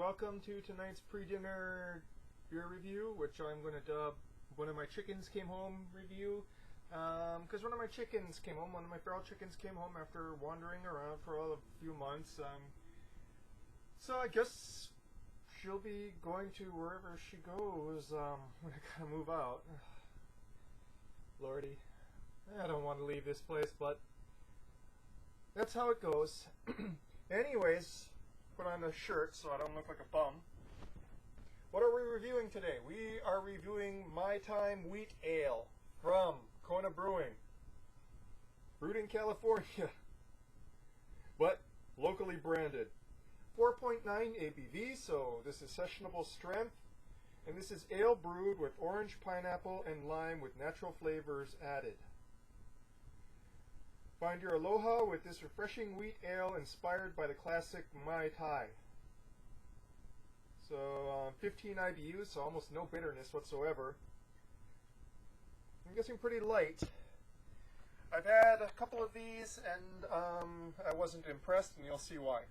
welcome to tonight's pre-dinner beer review, which I'm going to dub One of My Chickens Came Home review. Because one of my feral chickens came home after wandering around for a few months. So I guess she'll be going to wherever she goes when I gotta move out. Lordy, I don't want to leave this place, but that's how it goes. Anyways, put on a shirt so I don't look like a bum. What are we reviewing today? We are reviewing My Time Wheat Ale from Kona Brewing. Brewed in California, but locally branded. 4.9 ABV, so this is sessionable strength. And this is ale brewed with orange, pineapple, and lime with natural flavors added. Find your aloha with this refreshing wheat ale inspired by the classic Mai Tai. So 15 IBUs, so almost no bitterness whatsoever. I'm guessing pretty light. I've had a couple of these and I wasn't impressed, and you'll see why.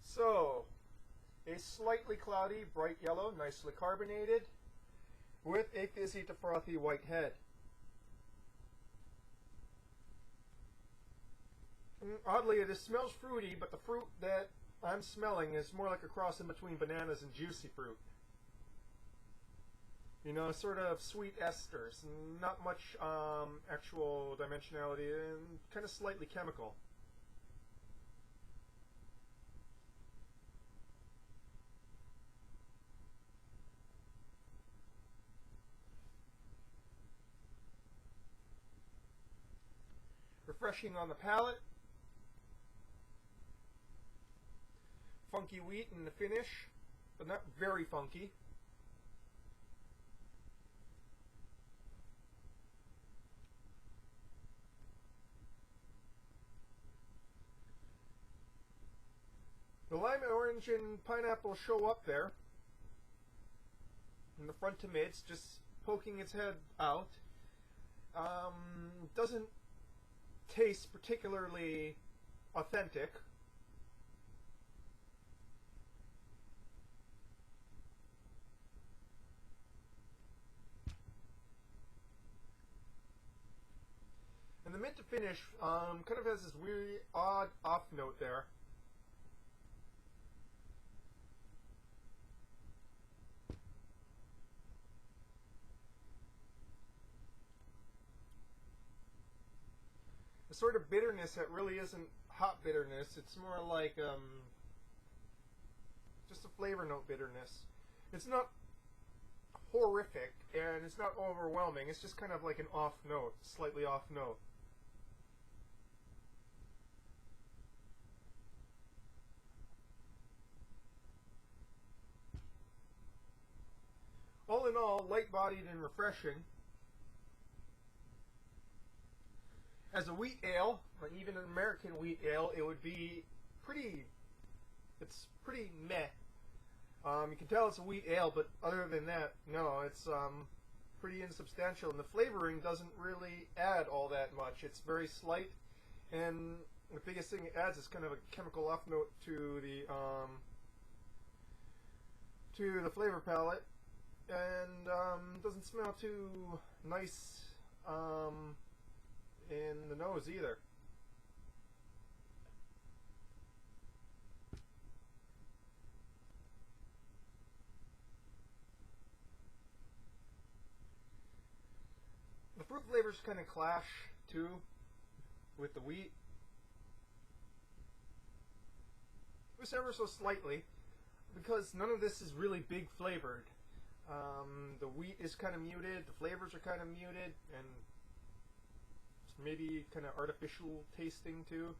So, a slightly cloudy, bright yellow, nicely carbonated, with a fizzy to frothy white head. Oddly, it smells fruity, but the fruit that I'm smelling is more like a cross in between bananas and juicy fruit. You know, sort of sweet esters, not much actual dimensionality, and kind of slightly chemical. Refreshing on the palate. Funky wheat in the finish, but not very funky. The lime, orange, and pineapple show up there in the front to mids, just poking its head out. Doesn't taste particularly authentic. And the mid to finish kind of has this weird, odd off note there. A sort of bitterness that really isn't hop bitterness. It's more like just a flavor note bitterness. It's not horrific and it's not overwhelming. It's just kind of like an off note, slightly off note. All in all, light-bodied and refreshing. As a wheat ale, even an American wheat ale, it would be pretty, it's pretty meh. You can tell it's a wheat ale, but other than that, no, it's pretty insubstantial. And the flavoring doesn't really add all that much. It's very slight, and the biggest thing it adds is kind of a chemical off note to the flavor palette, and doesn't smell too nice in the nose either. The fruit flavors kind of clash too with the wheat. Just ever so slightly, because none of this is really big flavored. The wheat is kind of muted, the flavors are kind of muted, and maybe kind of artificial tasting too.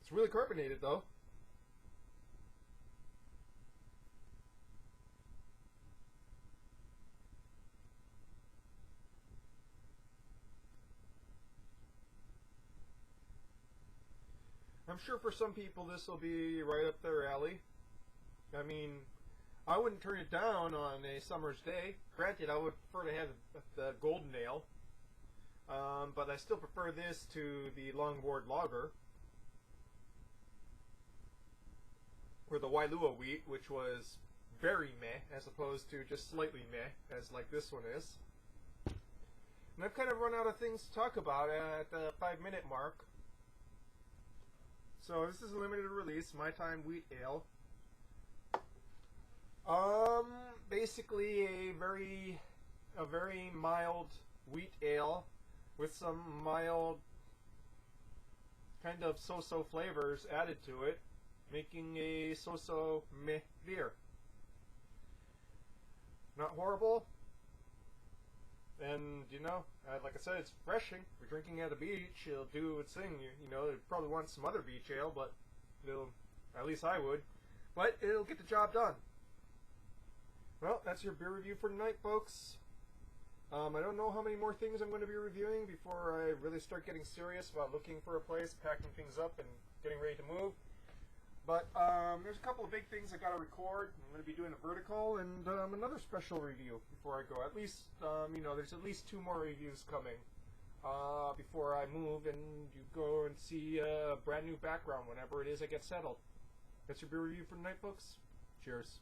It's really carbonated though. I'm sure for some people this will be right up their alley. I mean, I wouldn't turn it down on a summer's day. Granted, I would prefer to have the golden ale, but I still prefer this to the longboard lager, or the Wailua wheat, which was very meh, as opposed to just slightly meh, as like this one is. And I've kind of run out of things to talk about at the 5-minute mark. So this is a limited release, My Time Wheat Ale. Basically a very mild wheat ale with some mild kind of so-so flavors added to it, making a so-so meh beer. Not horrible, and you know, like I said, it's refreshing. If you're drinking at a beach, it'll do its thing. You know, you'd probably want some other beach ale, but it'll, at least I would. But it'll get the job done. Well, that's your beer review for tonight, folks. I don't know how many more things I'm going to be reviewing before I really start getting serious about looking for a place, packing things up, and getting ready to move. But there's a couple of big things I got to record. I'm going to be doing a vertical and another special review before I go. At least, you know, there's at least 2 more reviews coming before I move, and you go and see a brand new background whenever it is I get settled. That's your beer review for tonight, folks. Cheers.